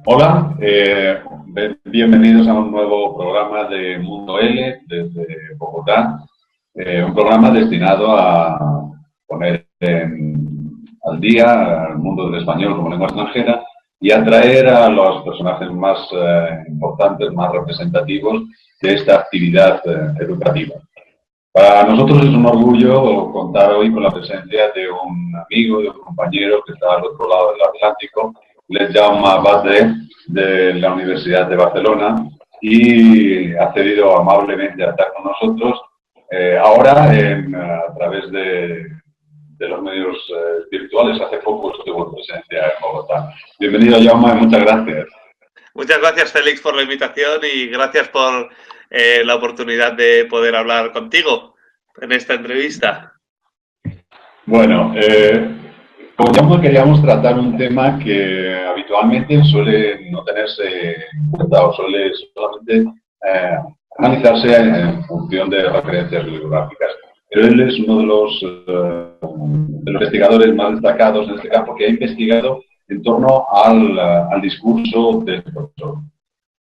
Hola, bienvenidos a un nuevo programa de Mundo L desde Bogotá, un programa destinado a poner al día el mundo del español como lengua extranjera y atraer a los personajes más importantes, más representativos de esta actividad educativa. Para nosotros es un orgullo contar hoy con la presencia de un amigo, de un compañero que está al otro lado del Atlántico, Jaume Batlle, de la Universidad de Barcelona, y ha cedido amablemente a estar con nosotros ahora a través de los medios virtuales. Hace poco estuvo presencia en Bogotá. Bienvenido, Jaume, muchas gracias. Muchas gracias, Félix, por la invitación y gracias por la oportunidad de poder hablar contigo en esta entrevista. Bueno, como ya queríamos tratar un tema que habitualmente suele no tenerse en cuenta o suele solamente analizarse en función de referencias bibliográficas. Pero él es uno de los investigadores más destacados en este campo que ha investigado en torno al discurso del profesor.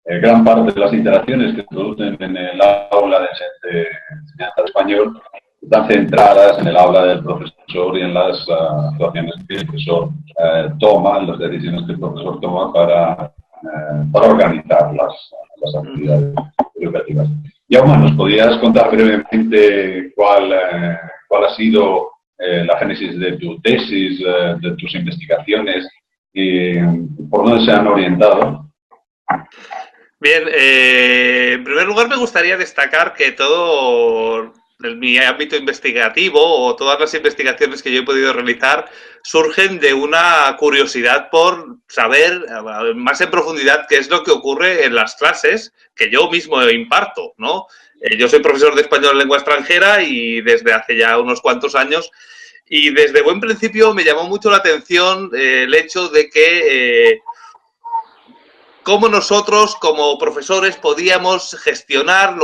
Gran parte de las interacciones que se producen en el aula de enseñanza de español están centradas en el aula del profesor y en las actuaciones que el profesor toma, en las decisiones que el profesor toma para organizar las actividades educativas. Jaume, ¿nos podrías contar brevemente cuál ha sido la génesis de tu tesis, de tus investigaciones y por dónde se han orientado? Bien, en primer lugar me gustaría destacar que todo mi ámbito investigativo o todas las investigaciones que yo he podido realizar surgen de una curiosidad por saber más en profundidad qué es lo que ocurre en las clases que yo mismo imparto, ¿no? Yo soy profesor de español en lengua extranjera y desde hace ya unos cuantos años, y desde buen principio me llamó mucho la atención el hecho de que cómo nosotros como profesores podíamos gestionar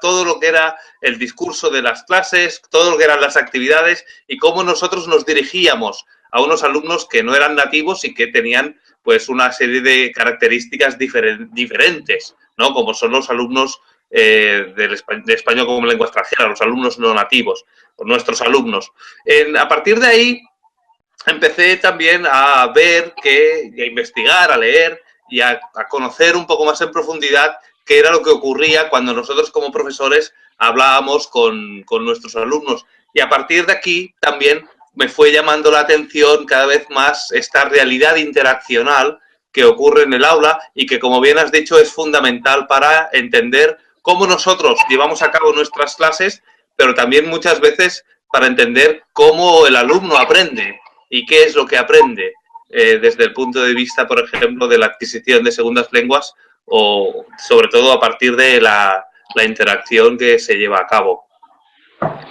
todo lo que era el discurso de las clases, todo lo que eran las actividades y cómo nosotros nos dirigíamos a unos alumnos que no eran nativos y que tenían pues una serie de características diferentes, ¿no? Como son los alumnos de español como lengua extranjera, los alumnos no nativos, nuestros alumnos. A partir de ahí empecé también a ver, a investigar, a leer y a conocer un poco más en profundidad qué era lo que ocurría cuando nosotros como profesores hablábamos con nuestros alumnos. Y a partir de aquí también me fue llamando la atención cada vez más esta realidad interaccional que ocurre en el aula y que, como bien has dicho, es fundamental para entender cómo nosotros llevamos a cabo nuestras clases, pero también muchas veces para entender cómo el alumno aprende y qué es lo que aprende. Desde el punto de vista, por ejemplo, de la adquisición de segundas lenguas o sobre todo a partir de la interacción que se lleva a cabo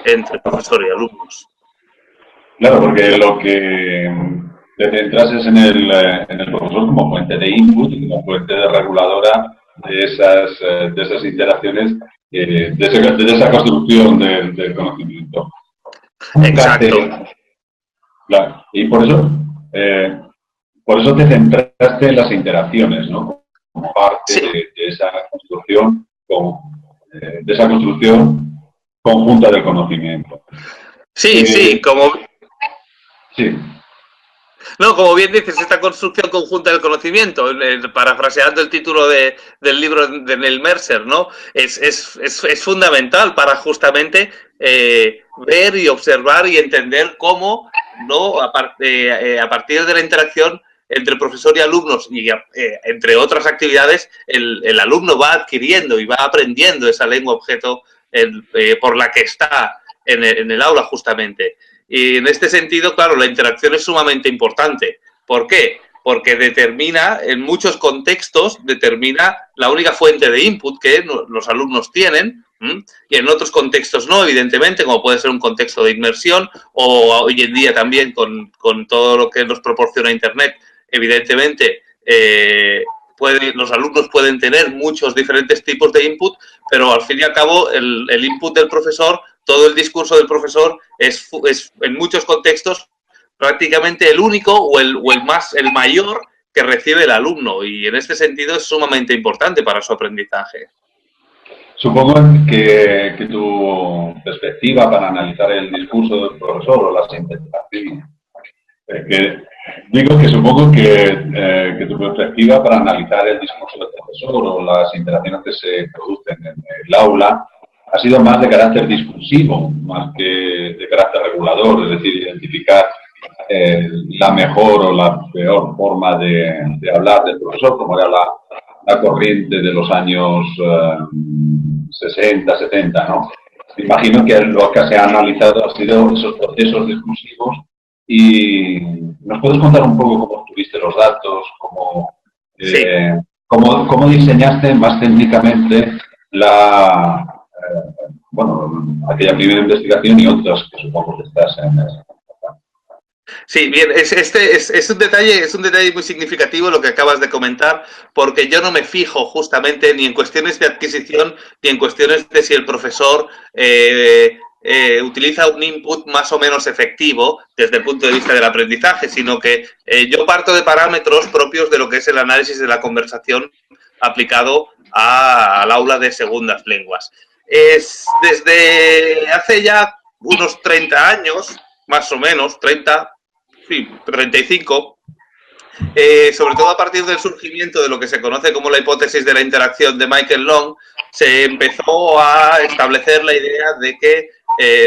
entre profesor y alumnos. Claro, porque lo que te centras es en el profesor como fuente de input y como fuente de reguladora de esas interacciones, de esa construcción del conocimiento. Exacto. Claro, y por eso te centraste en las interacciones, ¿no? Como parte de esa construcción, conjunta del conocimiento. Sí, Sí. No, como bien dices, esta construcción conjunta del conocimiento, parafraseando el título del libro de Neil Mercer, ¿no? Es fundamental para justamente ver y observar y entender cómo, ¿no? A partir de la interacción entre profesor y alumnos y entre otras actividades, el alumno va adquiriendo y va aprendiendo esa lengua objeto por la que está en el aula justamente. Y en este sentido, claro, la interacción es sumamente importante. ¿Por qué? Porque determina, en muchos contextos, determina la única fuente de input que los alumnos tienen, y en otros contextos no, evidentemente, como puede ser un contexto de inmersión, o hoy en día también con todo lo que nos proporciona Internet, evidentemente, los alumnos pueden tener muchos diferentes tipos de input, pero al fin y al cabo el input del profesor, todo el discurso del profesor es en muchos contextos prácticamente el único o el mayor que recibe el alumno y en este sentido es sumamente importante para su aprendizaje. Supongo que tu perspectiva para analizar el discurso del profesor o las interpretaciones, digo que supongo que tu perspectiva para analizar el discurso del profesor o las interacciones que se producen en el aula ha sido más de carácter discursivo, más que de carácter regulador, es decir, identificar la mejor o la peor forma de hablar del profesor, como era la corriente de los años 60, 70, ¿no? Me imagino que lo que se ha analizado ha sido esos procesos discursivos y ¿nos puedes contar un poco cómo obtuviste los datos, Sí. cómo diseñaste más técnicamente bueno, aquella primera investigación y otras que supongo que estás en esa? Sí, bien, es un detalle muy significativo lo que acabas de comentar, porque yo no me fijo justamente ni en cuestiones de adquisición ni en cuestiones de si el profesor utiliza un input más o menos efectivo desde el punto de vista del aprendizaje, sino que yo parto de parámetros propios de lo que es el análisis de la conversación aplicado al aula de segundas lenguas. Desde hace ya unos 30 años, más o menos, 30, sí, 35, sobre todo a partir del surgimiento de lo que se conoce como la hipótesis de la interacción de Michael Long, se empezó a establecer la idea de que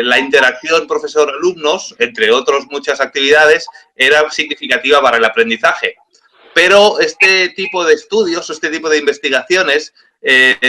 la interacción profesor-alumnos, entre otras muchas actividades, era significativa para el aprendizaje. Pero este tipo de estudios, este tipo de investigaciones,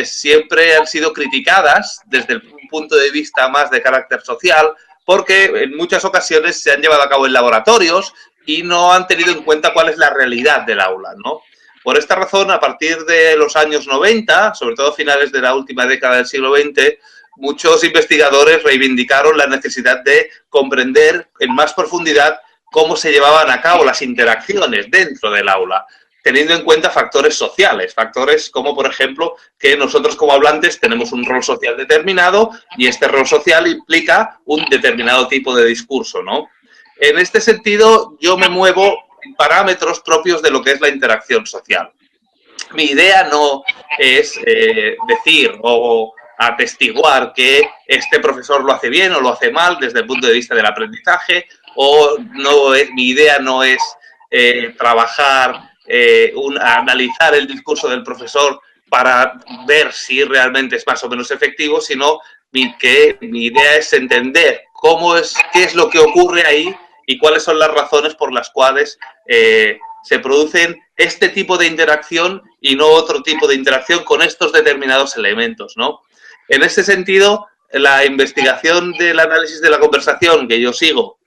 siempre han sido criticadas desde el punto de vista más de carácter social, porque en muchas ocasiones se han llevado a cabo en laboratorios y no han tenido en cuenta cuál es la realidad del aula, ¿no? Por esta razón, a partir de los años 90, sobre todo a finales de la última década del siglo XX, muchos investigadores reivindicaron la necesidad de comprender en más profundidad cómo se llevaban a cabo las interacciones dentro del aula, teniendo en cuenta factores sociales, factores como, por ejemplo, que nosotros como hablantes tenemos un rol social determinado y este rol social implica un determinado tipo de discurso, ¿no? En este sentido, yo me muevo en parámetros propios de lo que es la interacción social. Mi idea no es decir o atestiguar que este profesor lo hace bien o lo hace mal desde el punto de vista del aprendizaje, o no es, mi idea no es trabajar, analizar el discurso del profesor para ver si realmente es más o menos efectivo, sino que mi idea es entender qué es lo que ocurre ahí y cuáles son las razones por las cuales se producen este tipo de interacción y no otro tipo de interacción con estos determinados elementos, ¿no? En este sentido, la investigación del análisis de la conversación que yo sigo,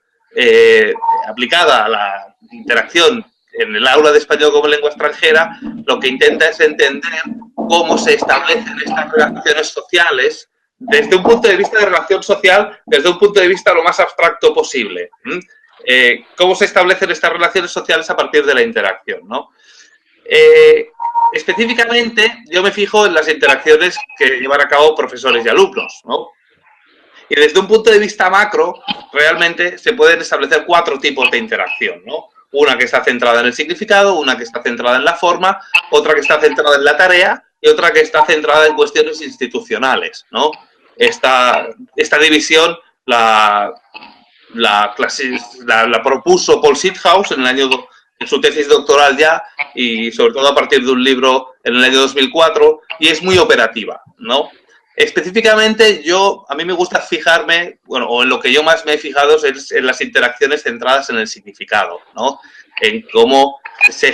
aplicada a la interacción en el aula de español como lengua extranjera, lo que intenta es entender cómo se establecen estas relaciones sociales desde un punto de vista de relación social, desde un punto de vista lo más abstracto posible. Cómo se establecen estas relaciones sociales a partir de la interacción, ¿no? Específicamente, yo me fijo en las interacciones que llevan a cabo profesores y alumnos, ¿no? Y desde un punto de vista macro, realmente se pueden establecer 4 tipos de interacción, ¿no? Una que está centrada en el significado, una que está centrada en la forma, otra que está centrada en la tarea y otra que está centrada en cuestiones institucionales, ¿no? Esta división la propuso Paul Sithaus en su tesis doctoral ya, y sobre todo a partir de un libro en el año 2004, y es muy operativa, ¿no? Específicamente, a mí me gusta fijarme, bueno, o en lo que yo más me he fijado es en las interacciones centradas en el significado, ¿no? En cómo se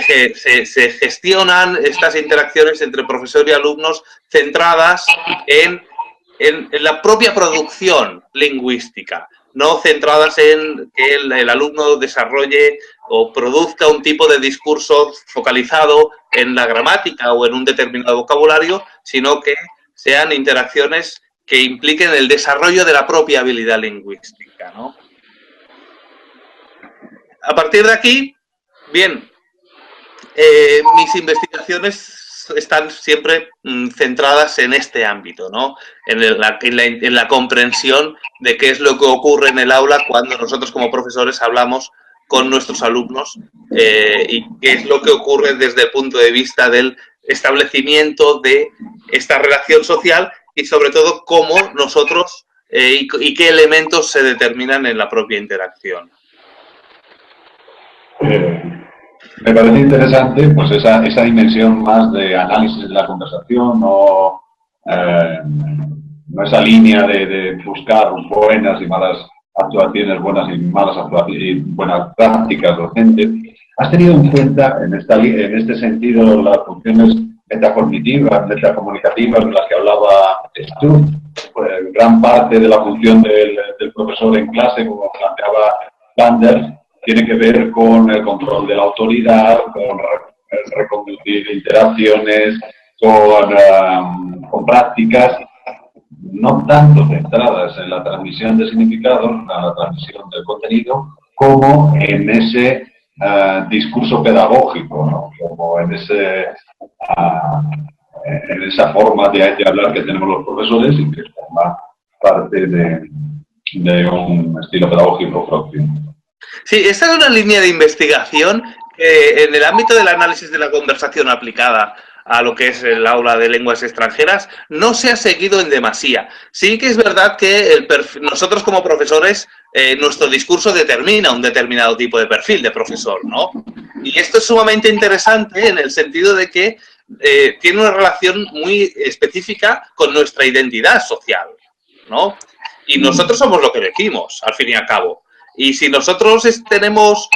gestionan estas interacciones entre profesor y alumnos centradas en la propia producción lingüística, no centradas en que el alumno desarrolle o produzca un tipo de discurso focalizado en la gramática o en un determinado vocabulario, sino que sean interacciones que impliquen el desarrollo de la propia habilidad lingüística, ¿no? A partir de aquí, bien, mis investigaciones están siempre centradas en este ámbito, ¿no? En la comprensión de qué es lo que ocurre en el aula cuando nosotros como profesores hablamos con nuestros alumnos y qué es lo que ocurre desde el punto de vista del establecimiento de esta relación social y sobre todo cómo nosotros y qué elementos se determinan en la propia interacción. Me parece interesante pues esa dimensión más de análisis de la conversación, no esa línea de buscar buenas y malas actuaciones, buenas y malas actuaciones y buenas prácticas docentes. ¿Has tenido en cuenta en este sentido las funciones metacognitivas, metacomunicativas de las que hablaba tú? Pues, gran parte de la función del profesor en clase, como planteaba Bandler, tiene que ver con el control de la autoridad, con reconducir interacciones, con prácticas no tanto centradas en la transmisión de significados, en la transmisión del contenido, como en ese discurso pedagógico, ¿no? Como en esa forma de hablar que tenemos los profesores y que forma parte de un estilo pedagógico propio. Sí, esta es una línea de investigación que en el ámbito del análisis de la conversación aplicada a lo que es el aula de lenguas extranjeras no se ha seguido en demasía. Sí que es verdad que nosotros como profesores, nuestro discurso determina un determinado tipo de perfil de profesor, ¿no? Y esto es sumamente interesante en el sentido de que tiene una relación muy específica con nuestra identidad social, ¿no? Y nosotros somos lo que decimos, al fin y al cabo. Y si nosotros tenemos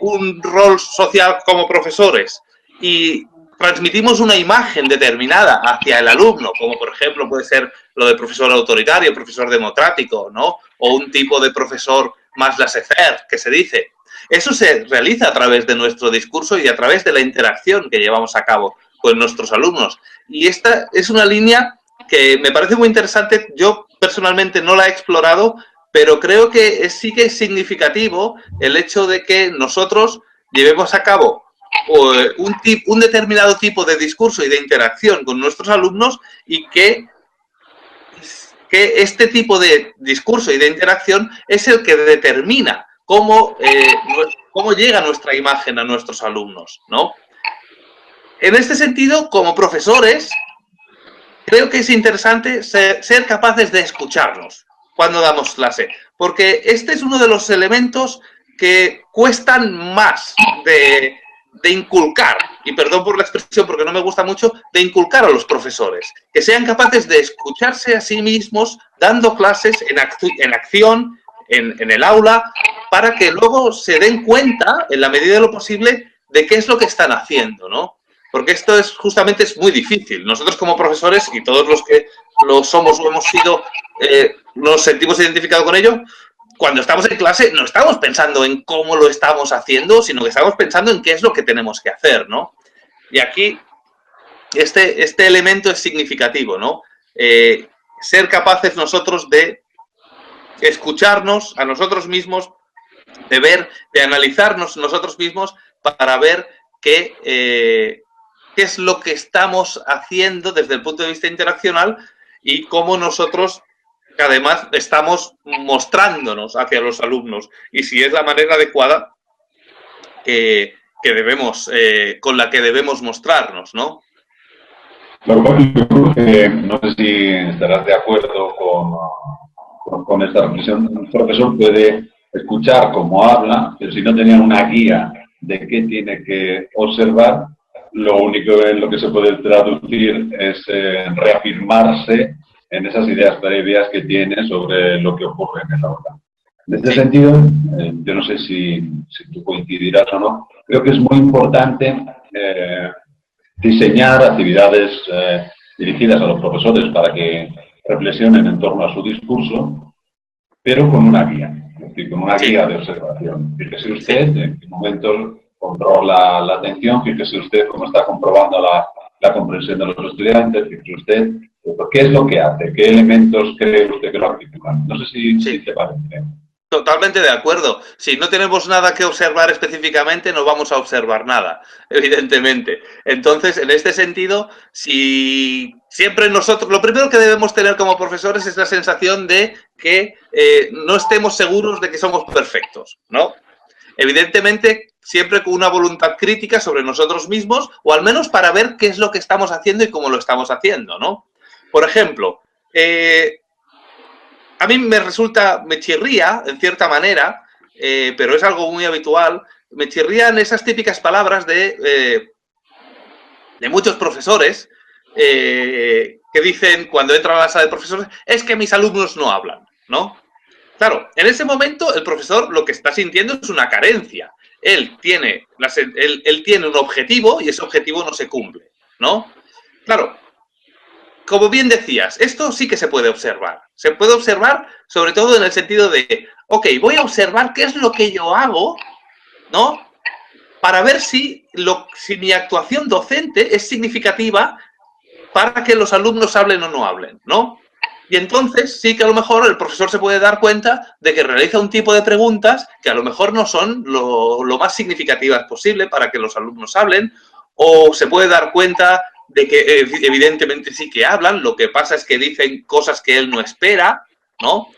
un rol social como profesores y transmitimos una imagen determinada hacia el alumno, como por ejemplo puede ser lo de profesor autoritario, profesor democrático, ¿no? O un tipo de profesor más laissez-faire, que se dice. Eso se realiza a través de nuestro discurso y a través de la interacción que llevamos a cabo con nuestros alumnos. Y esta es una línea que me parece muy interesante. Yo personalmente no la he explorado, pero creo que sí que es significativo el hecho de que nosotros llevemos a cabo un determinado tipo de discurso y de interacción con nuestros alumnos y que este tipo de discurso y de interacción es el que determina cómo llega nuestra imagen a nuestros alumnos, ¿no? En este sentido, como profesores, creo que es interesante ser capaces de escucharnos cuando damos clase, porque este es uno de los elementos que cuestan más de inculcar, y perdón por la expresión porque no me gusta mucho, de inculcar a los profesores, que sean capaces de escucharse a sí mismos dando clases en acción, en el aula, para que luego se den cuenta, en la medida de lo posible, de qué es lo que están haciendo, ¿no? Porque esto justamente es muy difícil. Nosotros como profesores, y todos los que lo somos o hemos sido, nos sentimos identificados con ello, cuando estamos en clase no estamos pensando en cómo lo estamos haciendo, sino que estamos pensando en qué es lo que tenemos que hacer, ¿no? Y aquí este elemento es significativo, ¿no? Ser capaces nosotros de escucharnos a nosotros mismos, de analizarnos nosotros mismos para ver qué es lo que estamos haciendo desde el punto de vista interaccional y cómo nosotros además estamos mostrándonos hacia los alumnos y si es la manera adecuada que debemos, con la que debemos mostrarnos, ¿no? Yo creo que no sé si estarás de acuerdo con esta reflexión. Un profesor puede escuchar cómo habla, pero si no tenía una guía de qué tiene que observar, lo único en lo que se puede traducir es reafirmarse en esas ideas previas que tiene sobre lo que ocurre en el aula. En este sentido, yo no sé si tú coincidirás o no, creo que es muy importante diseñar actividades dirigidas a los profesores para que reflexionen en torno a su discurso, pero con una guía, es decir, con una guía de observación. Fíjese usted en qué momentos controla la atención, fíjese usted cómo está comprobando la comprensión de los estudiantes, fíjese usted qué es lo que hace, qué elementos cree usted que lo articulan. No sé si te parece. Totalmente de acuerdo. Si no tenemos nada que observar específicamente, no vamos a observar nada, evidentemente. Entonces, en este sentido, si siempre nosotros, lo primero que debemos tener como profesores es la sensación de que no estemos seguros de que somos perfectos, ¿no? Evidentemente, siempre con una voluntad crítica sobre nosotros mismos, o al menos para ver qué es lo que estamos haciendo y cómo lo estamos haciendo, ¿no? Por ejemplo, a mí me chirría, en cierta manera, pero es algo muy habitual, me chirrían esas típicas palabras de muchos profesores que dicen cuando entran a la sala de profesores, es que mis alumnos no hablan, ¿no? Claro, en ese momento el profesor lo que está sintiendo es una carencia. Él tiene un objetivo y ese objetivo no se cumple, ¿no? Claro, como bien decías, esto sí que se puede observar. Se puede observar sobre todo en el sentido de, ok, voy a observar qué es lo que yo hago, ¿no? Para ver si mi actuación docente es significativa para que los alumnos hablen o no hablen, ¿no? Y entonces sí que a lo mejor el profesor se puede dar cuenta de que realiza un tipo de preguntas que a lo mejor no son lo más significativas posible para que los alumnos hablen, o se puede dar cuenta de que evidentemente sí que hablan, lo que pasa es que dicen cosas que él no espera, ¿no?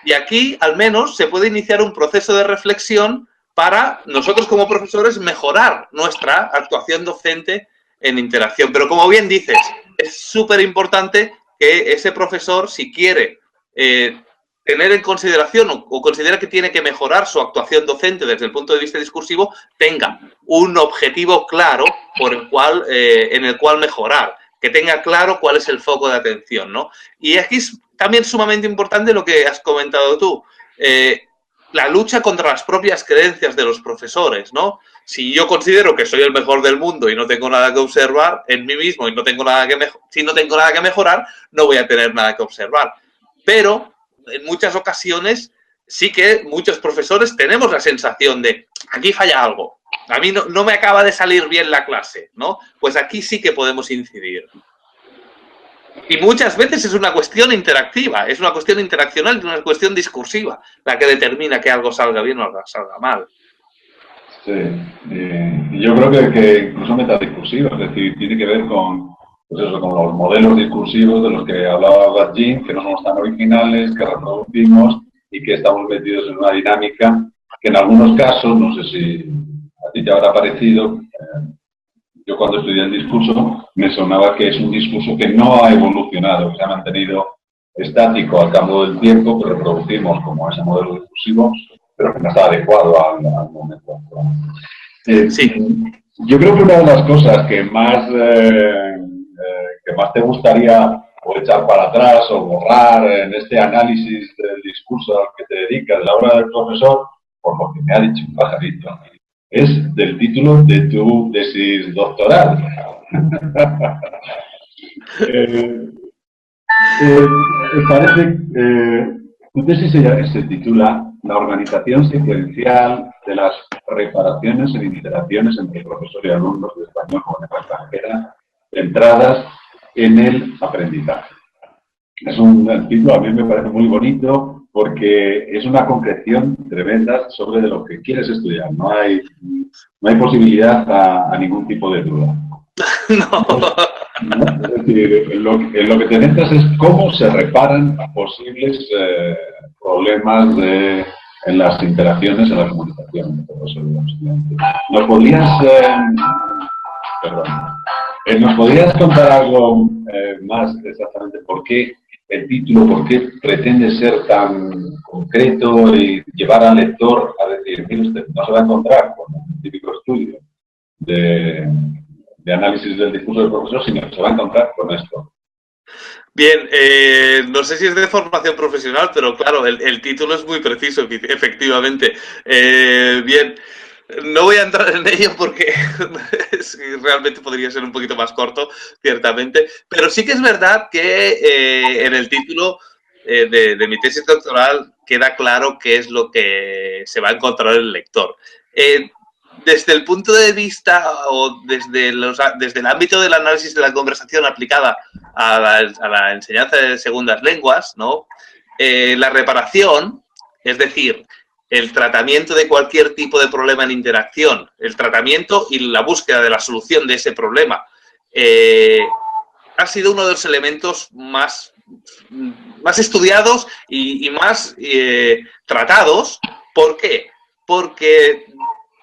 Y aquí al menos se puede iniciar un proceso de reflexión para nosotros como profesores mejorar nuestra actuación docente en interacción. Pero como bien dices, es súper importante que ese profesor, si quiere tener en consideración o considera que tiene que mejorar su actuación docente desde el punto de vista discursivo, tenga un objetivo claro en el cual mejorar, que tenga claro cuál es el foco de atención, ¿no? Y aquí es también sumamente importante lo que has comentado tú, la lucha contra las propias creencias de los profesores, ¿no? Si yo considero que soy el mejor del mundo y no tengo nada que observar en mí mismo y no tengo nada si no tengo nada que mejorar, no voy a tener nada que observar. Pero en muchas ocasiones sí que muchos profesores tenemos la sensación de aquí falla algo, a mí no me acaba de salir bien la clase, ¿no? Pues aquí sí que podemos incidir. Y muchas veces es una cuestión interactiva, es una cuestión interaccional y una cuestión discursiva la que determina que algo salga bien o salga mal. Sí, yo creo que incluso metadiscursiva, es decir, tiene que ver con, pues eso, con los modelos discursivos de los que hablaba Bajin, que no somos tan originales, que reproducimos y que estamos metidos en una dinámica que en algunos casos, no sé si a ti te habrá parecido, yo cuando estudié el discurso me sonaba que es un discurso que no ha evolucionado, que se ha mantenido estático al cabo del tiempo, que reproducimos como ese modelo discursivo, pero que no está adecuado al momento actual. Sí. Yo creo que una de las cosas que más te gustaría o echar para atrás o borrar en este análisis del discurso al que te dedicas, la obra del profesor, por lo que me ha dicho un pajarito, es del título de tu tesis doctoral. Parece tu tesis se titula La organización secuencial de las reparaciones en interacciones entre profesor y alumnos de español como lengua extranjera centradas en el aprendizaje. Es un título, a mí me parece muy bonito porque es una concreción tremenda sobre de lo que quieres estudiar. No hay posibilidad a ningún tipo de duda. No. Es decir, en lo que te centras es cómo se reparan posibles problemas en las interacciones, en la comunicación entre profesor y estudiante. ¿Nos podrías contar algo más exactamente por qué el título, por qué pretende ser tan concreto y llevar al lector a decir, mire usted, no se va a encontrar con un típico estudio de análisis del discurso del profesor, sino que se va a encontrar con esto? Bien, no sé si es de formación profesional, pero claro, el título es muy preciso, efectivamente. Bien, no voy a entrar en ello porque realmente podría ser un poquito más corto, ciertamente, pero sí que es verdad que en el título de mi tesis doctoral queda claro qué es lo que se va a encontrar el lector. Desde el punto de vista o desde el ámbito del análisis de la conversación aplicada a la enseñanza de segundas lenguas, ¿no? La reparación, es decir, el tratamiento de cualquier tipo de problema en interacción, el tratamiento y la búsqueda de la solución de ese problema, ha sido uno de los elementos más estudiados y más tratados. ¿Por qué? Porque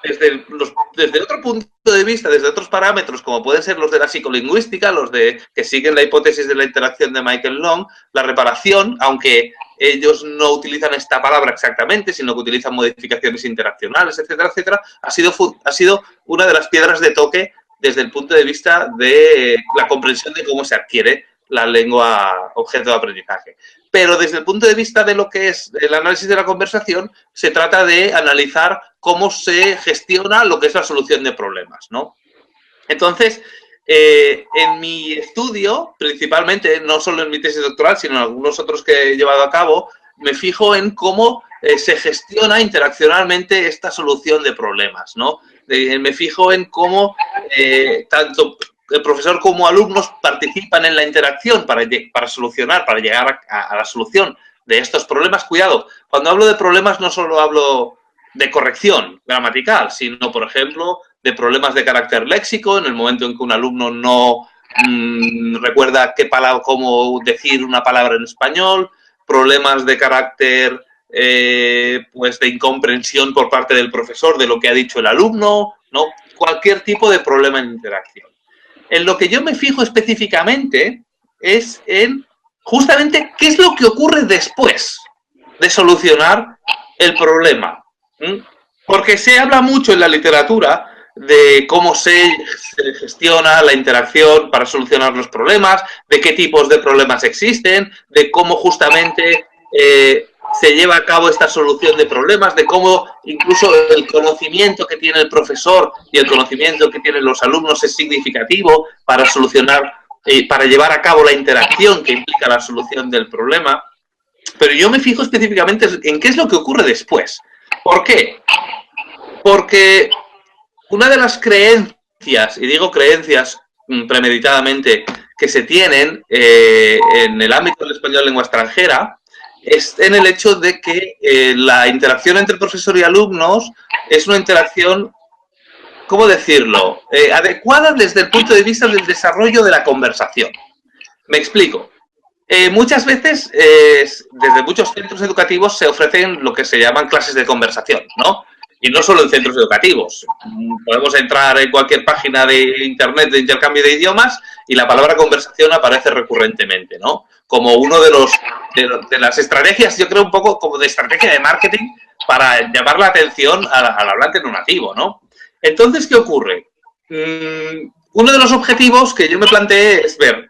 desde otro punto de vista, desde otros parámetros, como pueden ser los de la psicolingüística, los de que siguen la hipótesis de la interacción de Michael Long, la reparación, aunque ellos no utilizan esta palabra exactamente, sino que utilizan modificaciones interaccionales, etcétera, etcétera, ha sido una de las piedras de toque desde el punto de vista de la comprensión de cómo se adquiere la lengua objeto de aprendizaje. Pero desde el punto de vista de lo que es el análisis de la conversación, se trata de analizar cómo se gestiona lo que es la solución de problemas, ¿no? Entonces, en mi estudio, principalmente, no solo en mi tesis doctoral, sino en algunos otros que he llevado a cabo, me fijo en cómo se gestiona interaccionalmente esta solución de problemas, ¿no? Me fijo en cómo tanto el profesor como alumnos participan en la interacción para solucionar, para llegar a la solución de estos problemas. Cuidado, cuando hablo de problemas no solo hablo de corrección gramatical, sino, por ejemplo, de problemas de carácter léxico, en el momento en que un alumno no recuerda cómo decir una palabra en español, problemas de carácter pues de incomprensión por parte del profesor de lo que ha dicho el alumno, ¿no? Cualquier tipo de problema en interacción. En lo que yo me fijo específicamente es en justamente qué es lo que ocurre después de solucionar el problema. Porque se habla mucho en la literatura de cómo se gestiona la interacción para solucionar los problemas, de qué tipos de problemas existen, de cómo justamente se lleva a cabo esta solución de problemas, de cómo incluso el conocimiento que tiene el profesor y el conocimiento que tienen los alumnos es significativo para solucionar, para llevar a cabo la interacción que implica la solución del problema. Pero yo me fijo específicamente en qué es lo que ocurre después. ¿Por qué? Porque una de las creencias, y digo creencias premeditadamente, que se tienen en el ámbito del español lengua extranjera, es en el hecho de que la interacción entre profesor y alumnos es una interacción, ¿cómo decirlo?, adecuada desde el punto de vista del desarrollo de la conversación. Me explico. Muchas veces, desde muchos centros educativos se ofrecen lo que se llaman clases de conversación, ¿no? Y no solo en centros educativos. Podemos entrar en cualquier página de internet de intercambio de idiomas y la palabra conversación aparece recurrentemente, ¿no? Como uno de las estrategias, yo creo un poco como de estrategia de marketing para llamar la atención al hablante no nativo, ¿no? Entonces, ¿qué ocurre? Uno de los objetivos que yo me planteé es ver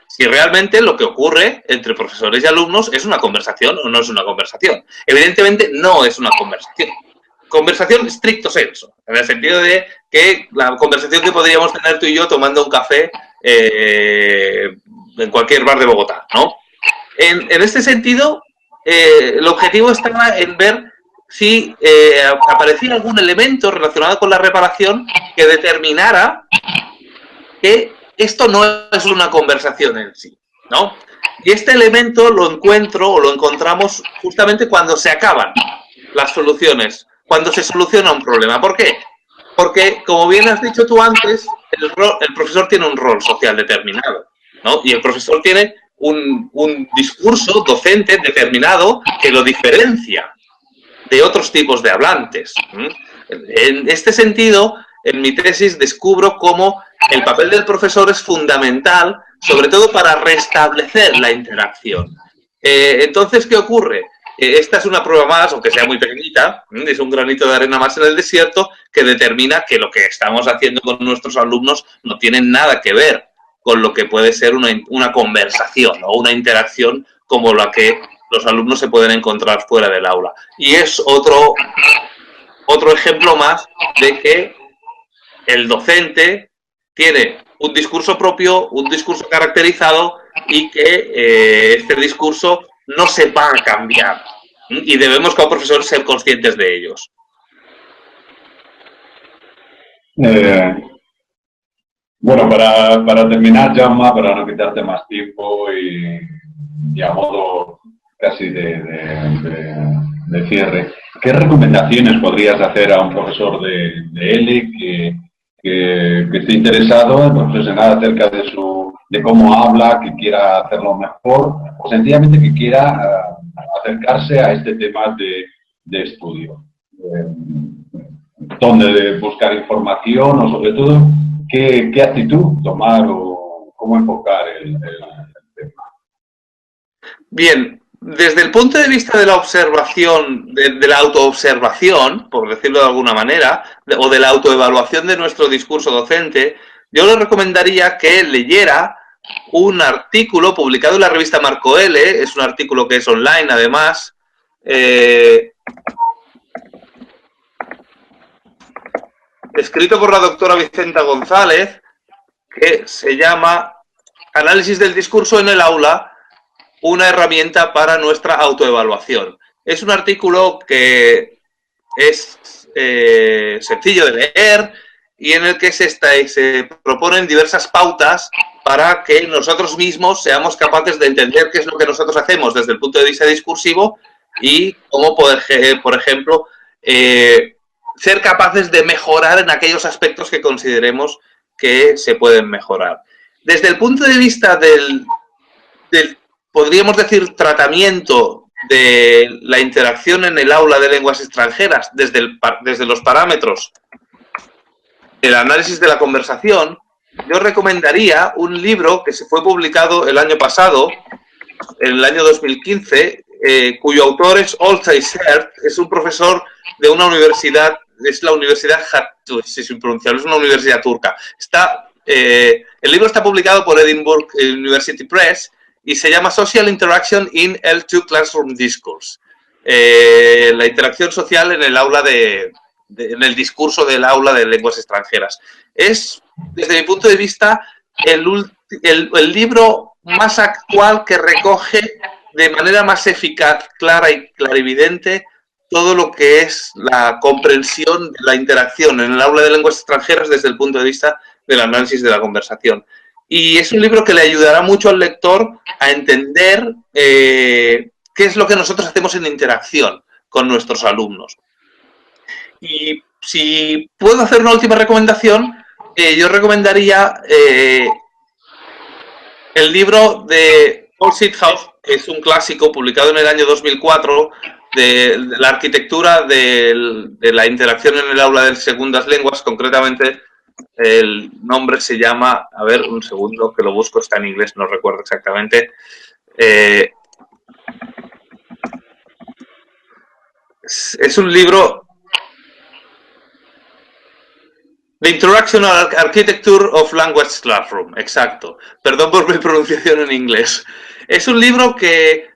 si realmente lo que ocurre entre profesores y alumnos es una conversación o no es una conversación. Evidentemente no es una conversación. Conversación stricto sensu, en el sentido de que la conversación que podríamos tener tú y yo tomando un café en cualquier bar de Bogotá, ¿no? En este sentido, el objetivo estaba en ver si aparecía algún elemento relacionado con la reparación que determinara que esto no es una conversación en sí, ¿no? Y este elemento lo encontramos justamente cuando se acaban las soluciones, cuando se soluciona un problema. ¿Por qué? Porque, como bien has dicho tú antes, el profesor tiene un rol social determinado, ¿no? Y el profesor tiene un discurso docente determinado que lo diferencia de otros tipos de hablantes. En este sentido, en mi tesis descubro cómo el papel del profesor es fundamental, sobre todo para restablecer la interacción. Entonces, ¿qué ocurre? Esta es una prueba más, aunque sea muy pequeñita, es un granito de arena más en el desierto, que determina que lo que estamos haciendo con nuestros alumnos no tiene nada que ver con lo que puede ser una conversación o una interacción como la que los alumnos se pueden encontrar fuera del aula. Y es otro ejemplo más de que el docente tiene un discurso propio, un discurso caracterizado y que este discurso no se va a cambiar. Y debemos como profesores ser conscientes de ellos. Bueno, para terminar, Jaume, para no quitarte más tiempo y a modo casi de cierre, ¿qué recomendaciones podrías hacer a un profesor de ELE que esté interesado en acerca de cómo habla, que quiera hacerlo mejor o sencillamente que quiera acercarse a este tema de estudio? dónde buscar información o sobre todo qué actitud tomar o cómo enfocar el tema. Bien, desde el punto de vista de la observación, de la autoobservación, por decirlo de alguna manera, o de la autoevaluación de nuestro discurso docente, yo le recomendaría que leyera un artículo publicado en la revista Marco L, es un artículo que es online además, escrito por la doctora Vicenta González, que se llama Análisis del discurso en el aula, una herramienta para nuestra autoevaluación. Es un artículo que es sencillo de leer y en el que se proponen diversas pautas para que nosotros mismos seamos capaces de entender qué es lo que nosotros hacemos desde el punto de vista discursivo y cómo, por ejemplo, ser capaces de mejorar en aquellos aspectos que consideremos que se pueden mejorar. Desde el punto de vista del podríamos decir, tratamiento de la interacción en el aula de lenguas extranjeras desde los parámetros del análisis de la conversación, yo recomendaría un libro que se fue publicado el año pasado, en el año 2015, cuyo autor es Olcay Sert, es un profesor de una universidad, es la Universidad sin pronunciarlo, es una universidad turca. El libro está publicado por Edinburgh University Press y se llama Social Interaction in L2 Classroom Discourse. La interacción social en el aula en el discurso del aula de lenguas extranjeras. Es, desde mi punto de vista, el libro más actual que recoge de manera más eficaz, clara y clarividente todo lo que es la comprensión de la interacción en el aula de lenguas extranjeras desde el punto de vista del análisis de la conversación. Y es un libro que le ayudará mucho al lector a entender qué es lo que nosotros hacemos en interacción con nuestros alumnos. Y si puedo hacer una última recomendación, yo recomendaría el libro de Paul Sithouse, que es un clásico publicado en el año 2004, de la arquitectura de la interacción en el aula de segundas lenguas, concretamente. El nombre se llama, a ver, un segundo que lo busco, está en inglés, no recuerdo exactamente. Es un libro, The Interactional Architecture of Language Classroom, exacto. Perdón por mi pronunciación en inglés. Es un libro que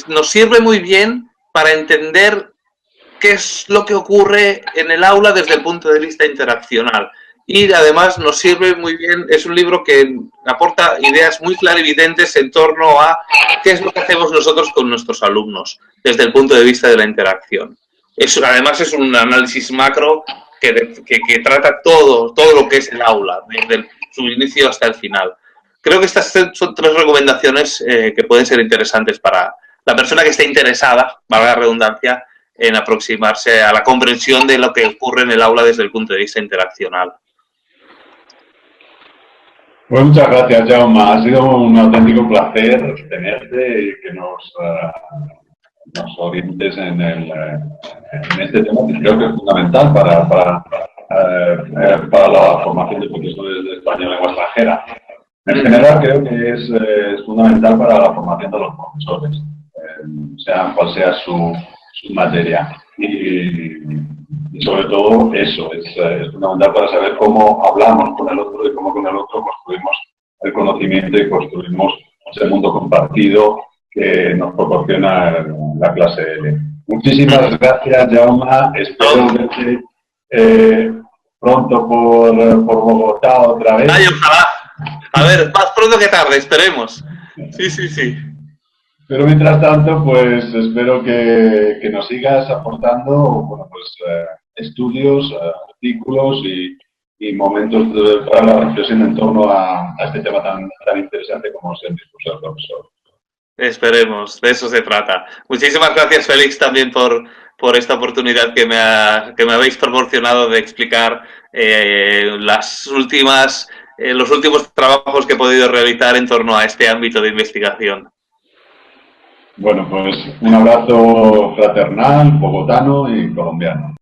nos sirve muy bien para entender qué es lo que ocurre en el aula desde el punto de vista interaccional. Y además nos sirve muy bien, es un libro que aporta ideas muy clarividentes en torno a qué es lo que hacemos nosotros con nuestros alumnos desde el punto de vista de la interacción. Además es un análisis macro que trata todo lo que es el aula, desde su inicio hasta el final. Creo que estas son 3 recomendaciones que pueden ser interesantes para la persona que esté interesada, valga la redundancia, en aproximarse a la comprensión de lo que ocurre en el aula desde el punto de vista interaccional. Pues muchas gracias, Jaume. Ha sido un auténtico placer tenerte y que nos orientes en este tema que creo que es fundamental para la formación de profesores de español lengua extranjera. En general creo que es fundamental para la formación de los profesores, sea cual sea su materia. Y sobre todo eso, es fundamental para saber cómo hablamos con el otro y cómo con el otro construimos el conocimiento y construimos ese mundo compartido que nos proporciona la clase L. Muchísimas gracias, Jaume. Espero verte pronto por Bogotá otra vez. Ay, ojalá. A ver, más pronto que tarde, esperemos. Sí. Pero mientras tanto, pues espero que nos sigas aportando, bueno, pues estudios, artículos y momentos para la reflexión en torno a este tema tan interesante como es el discurso del profesor. Esperemos, de eso se trata. Muchísimas gracias, Félix, también por esta oportunidad que me habéis proporcionado de explicar los últimos trabajos que he podido realizar en torno a este ámbito de investigación. Bueno, pues un abrazo fraternal, bogotano y colombiano.